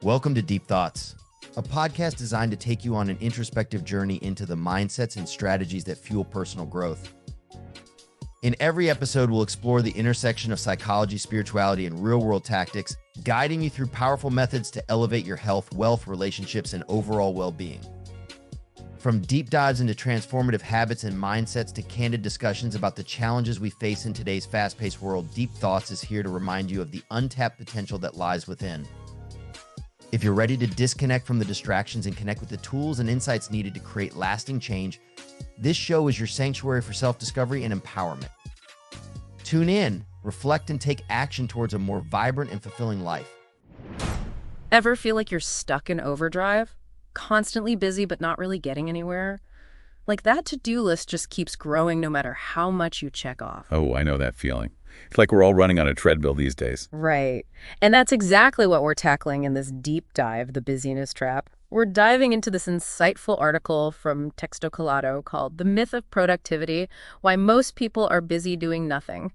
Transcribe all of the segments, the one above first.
Welcome to Deep Thoughts, a podcast designed to take you on an introspective journey into the mindsets and strategies that fuel personal growth. In every episode, we'll explore the intersection of psychology, spirituality, and real-world tactics, guiding you through powerful methods to elevate your health, wealth, relationships, and overall well-being. From deep dives into transformative habits and mindsets to candid discussions about the challenges we face in today's fast-paced world, Deep Thoughts is here to remind you of the untapped potential that lies within. If you're ready to disconnect from the distractions and connect with the tools and insights needed to create lasting change, this show is your sanctuary for self-discovery and empowerment. Tune in, reflect, and take action towards a more vibrant and fulfilling life. Ever feel like you're stuck in overdrive? Constantly busy but not really getting anywhere? Like that to-do list just keeps growing no matter how much you check off. Oh, I know that feeling. It's like we're all running on a treadmill these days. Right. And that's exactly what we're tackling in this deep dive, The Busyness Trap. We're diving into this insightful article from Texto Collado called The Myth of Productivity, Why Most People Are Busy Doing Nothing.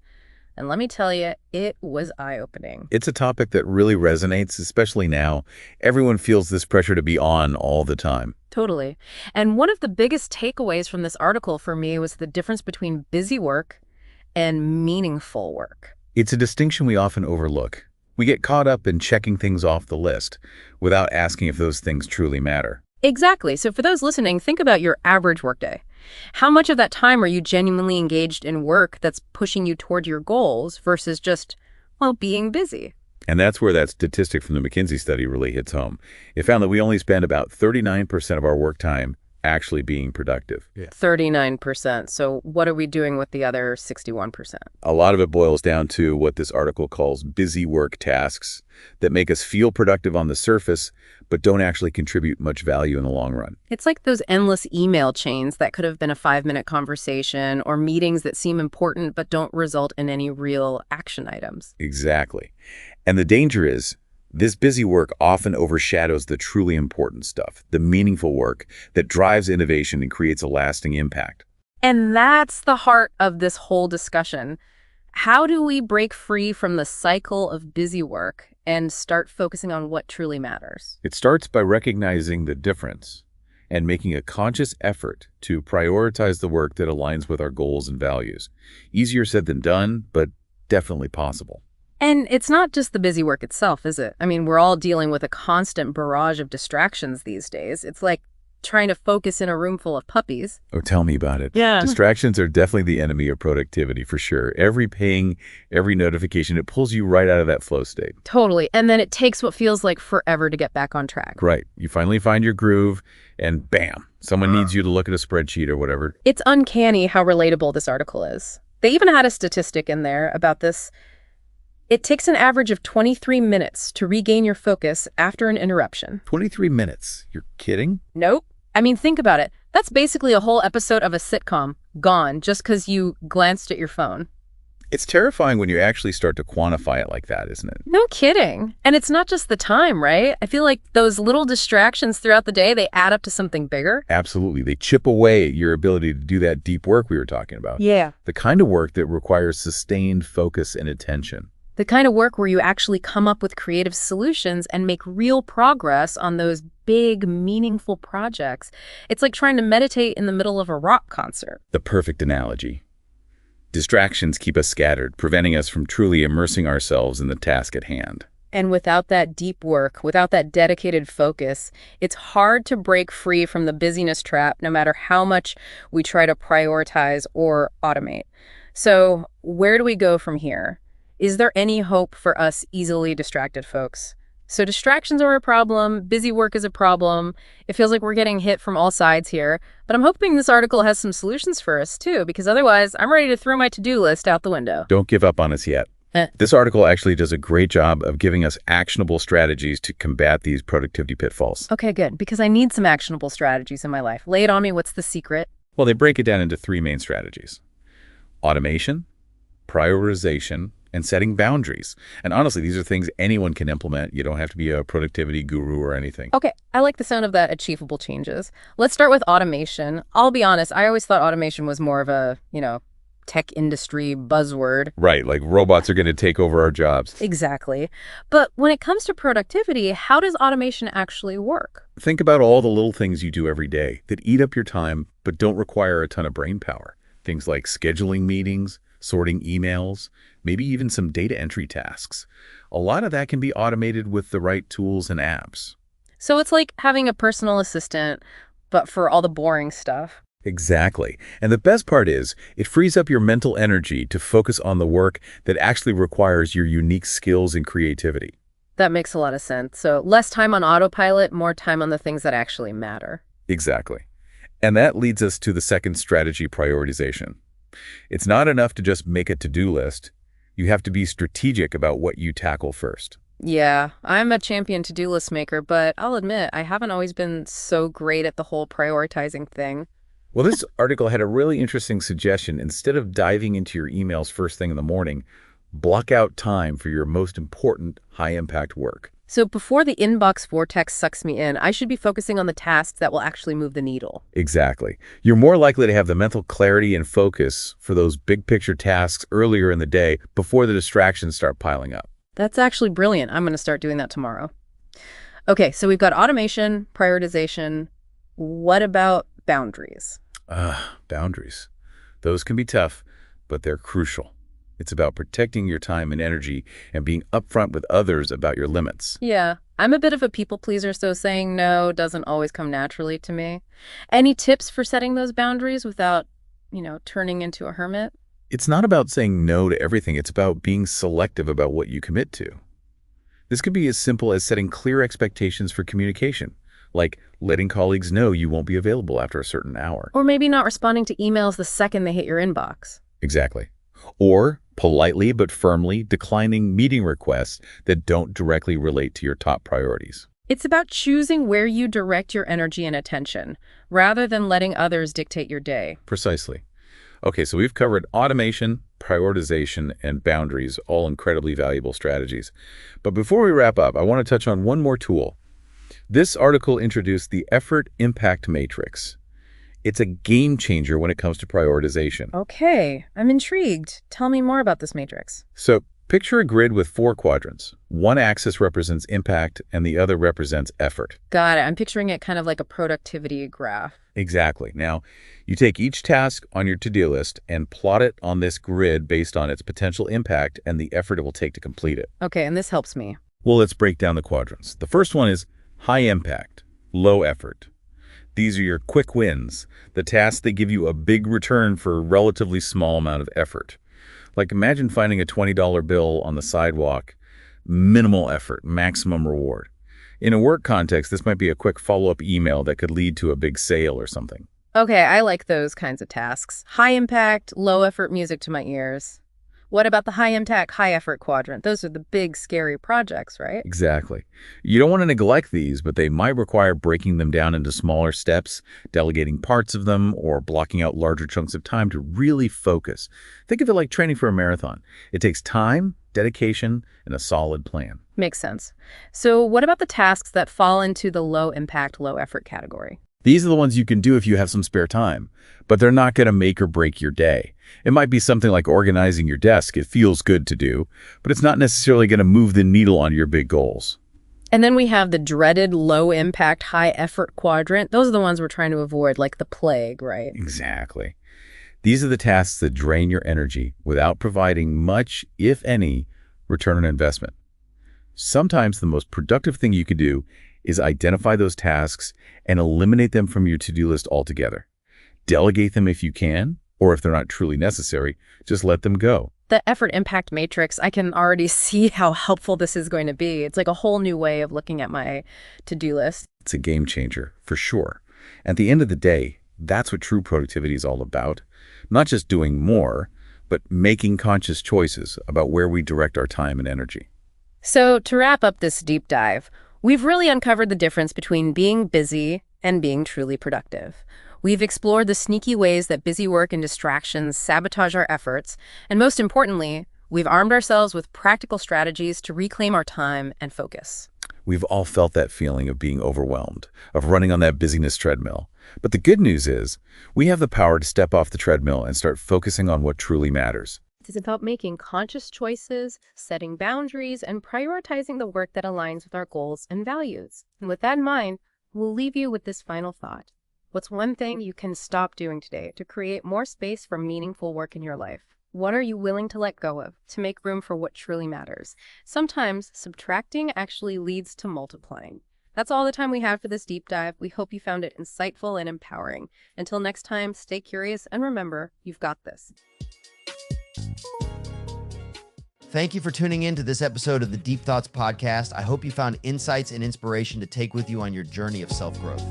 And let me tell you, it was eye-opening. It's a topic that really resonates, especially now. Everyone feels this pressure to be on all the time. Totally. And one of the biggest takeaways from this article for me was the difference between busy work and meaningful work. It's a distinction we often overlook. We get caught up in checking things off the list without asking if those things truly matter. Exactly. So for those listening, think about your average workday. How much of that time are you genuinely engaged in work that's pushing you toward your goals versus just, well, being busy? And that's where that statistic from the McKinsey study really hits home. It found that we only spend about 39% of our work time actually being productive. 39%. So what are we doing with the other 61%? A lot of it boils down to what this article calls busy work tasks that make us feel productive on the surface, but don't actually contribute much value in the long run. It's like those endless email chains that could have been a 5-minute conversation or meetings that seem important but don't result in any real action items. Exactly. And the danger is, this busy work often overshadows the truly important stuff, the meaningful work that drives innovation and creates a lasting impact. And that's the heart of this whole discussion. How do we break free from the cycle of busy work and start focusing on what truly matters? It starts by recognizing the difference and making a conscious effort to prioritize the work that aligns with our goals and values. Easier said than done, but definitely possible. And it's not just the busy work itself, is it? I mean, we're all dealing with a constant barrage of distractions these days. It's like trying to focus in a room full of puppies. Oh, tell me about it. Yeah. Distractions are definitely the enemy of productivity for sure. Every ping, every notification, it pulls you right out of that flow state. Totally. And then it takes what feels like forever to get back on track. Right. You finally find your groove and bam, someone needs you to look at a spreadsheet or whatever. It's uncanny how relatable this article is. They even had a statistic in there about this. It takes an average of 23 minutes to regain your focus after an interruption. 23 minutes? You're kidding? Nope. I mean, think about it. That's basically a whole episode of a sitcom gone just because you glanced at your phone. It's terrifying when you actually start to quantify it like that, isn't it? No kidding. And it's not just the time, right? I feel like those little distractions throughout the day, they add up to something bigger. Absolutely. They chip away at your ability to do that deep work we were talking about. Yeah. The kind of work that requires sustained focus and attention. The kind of work where you actually come up with creative solutions and make real progress on those big, meaningful projects. It's like trying to meditate in the middle of a rock concert. The perfect analogy. Distractions keep us scattered, preventing us from truly immersing ourselves in the task at hand. And without that deep work, without that dedicated focus, it's hard to break free from the busyness trap, no matter how much we try to prioritize or automate. So where do we go from here? Is there any hope for us easily distracted folks? So distractions are a problem, busy work is a problem. It feels like we're getting hit from all sides here, but I'm hoping this article has some solutions for us too, because otherwise I'm ready to throw my to-do list out the window. Don't give up on us yet. This article actually does a great job of giving us actionable strategies to combat these productivity pitfalls. Okay, good, because I need some actionable strategies in my life. Lay it on me, what's the secret? Well, they break it down into 3 main strategies: automation, prioritization, and setting boundaries. And honestly, these are things anyone can implement. You don't have to be a productivity guru or anything. Okay, I like the sound of that achievable changes. Let's start with automation. I'll be honest, I always thought automation was more of a, tech industry buzzword. Right, like robots are going to take over our jobs. Exactly. But when it comes to productivity, how does automation actually work? Think about all the little things you do every day that eat up your time but don't require a ton of brain power. Things like scheduling meetings, sorting emails, maybe even some data entry tasks. A lot of that can be automated with the right tools and apps. So it's like having a personal assistant, but for all the boring stuff. Exactly. And the best part is, it frees up your mental energy to focus on the work that actually requires your unique skills and creativity. That makes a lot of sense. So less time on autopilot, more time on the things that actually matter. Exactly. And that leads us to the second strategy, prioritization. It's not enough to just make a to-do list. You have to be strategic about what you tackle first. Yeah, I'm a champion to-do list maker, but I'll admit I haven't always been so great at the whole prioritizing thing. Well, this article had a really interesting suggestion. Instead of diving into your emails first thing in the morning, block out time for your most important, high-impact work. So before the inbox vortex sucks me in, I should be focusing on the tasks that will actually move the needle. Exactly. You're more likely to have the mental clarity and focus for those big-picture tasks earlier in the day before the distractions start piling up. That's actually brilliant. I'm going to start doing that tomorrow. Okay, so we've got automation, prioritization. What about boundaries? Boundaries. Those can be tough, but they're crucial. It's about protecting your time and energy and being upfront with others about your limits. Yeah, I'm a bit of a people pleaser, so saying no doesn't always come naturally to me. Any tips for setting those boundaries without, turning into a hermit? It's not about saying no to everything. It's about being selective about what you commit to. This could be as simple as setting clear expectations for communication, like letting colleagues know you won't be available after a certain hour. Or maybe not responding to emails the second they hit your inbox. Exactly. Or politely but firmly declining meeting requests that don't directly relate to your top priorities. It's about choosing where you direct your energy and attention, rather than letting others dictate your day. Precisely. Okay, so we've covered automation, prioritization, and boundaries, all incredibly valuable strategies. But before we wrap up, I want to touch on one more tool. This article introduced the effort impact matrix. It's a game changer when it comes to prioritization. Okay, I'm intrigued. Tell me more about this matrix. So picture a grid with 4 quadrants. One axis represents impact and the other represents effort. Got it. I'm picturing it kind of like a productivity graph. Exactly. Now, you take each task on your to-do list and plot it on this grid based on its potential impact and the effort it will take to complete it. Okay, and this helps me. Well, let's break down the quadrants. The first one is high impact, low effort. These are your quick wins, the tasks that give you a big return for a relatively small amount of effort. Like imagine finding a $20 bill on the sidewalk, minimal effort, maximum reward. In a work context, this might be a quick follow-up email that could lead to a big sale or something. Okay, I like those kinds of tasks. High impact, low effort music to my ears. What about the high impact, high effort quadrant? Those are the big, scary projects, right? Exactly. You don't want to neglect these, but they might require breaking them down into smaller steps, delegating parts of them, or blocking out larger chunks of time to really focus. Think of it like training for a marathon. It takes time, dedication, and a solid plan. Makes sense. So what about the tasks that fall into the low impact, low effort category? These are the ones you can do if you have some spare time, but they're not going to make or break your day. It might be something like organizing your desk. It feels good to do, but it's not necessarily going to move the needle on your big goals. And then we have the dreaded low impact, high effort quadrant. Those are the ones we're trying to avoid, like the plague, right? Exactly. These are the tasks that drain your energy without providing much, if any, return on investment. Sometimes the most productive thing you can do is identify those tasks and eliminate them from your to-do list altogether. Delegate them if you can, or if they're not truly necessary, just let them go. The effort impact matrix, I can already see how helpful this is going to be. It's like a whole new way of looking at my to-do list. It's a game changer, for sure. At the end of the day, that's what true productivity is all about. Not just doing more, but making conscious choices about where we direct our time and energy. So to wrap up this deep dive, we've really uncovered the difference between being busy and being truly productive. We've explored the sneaky ways that busy work and distractions sabotage our efforts, and most importantly, we've armed ourselves with practical strategies to reclaim our time and focus. We've all felt that feeling of being overwhelmed, of running on that busyness treadmill. But the good news is, we have the power to step off the treadmill and start focusing on what truly matters. It's about making conscious choices, setting boundaries, and prioritizing the work that aligns with our goals and values. And with that in mind, we'll leave you with this final thought. What's one thing you can stop doing today to create more space for meaningful work in your life? What are you willing to let go of to make room for what truly matters? Sometimes subtracting actually leads to multiplying. That's all the time we have for this deep dive. We hope you found it insightful and empowering. Until next time, stay curious and remember, you've got this. Thank you for tuning in to this episode of the Deep Thoughts Podcast. I hope you found insights and inspiration to take with you on your journey of self-growth.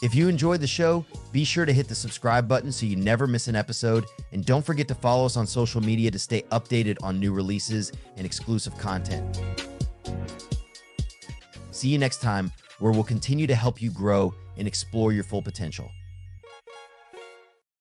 If you enjoyed the show, be sure to hit the subscribe button so you never miss an episode. And don't forget to follow us on social media to stay updated on new releases and exclusive content. See you next time, where we'll continue to help you grow and explore your full potential.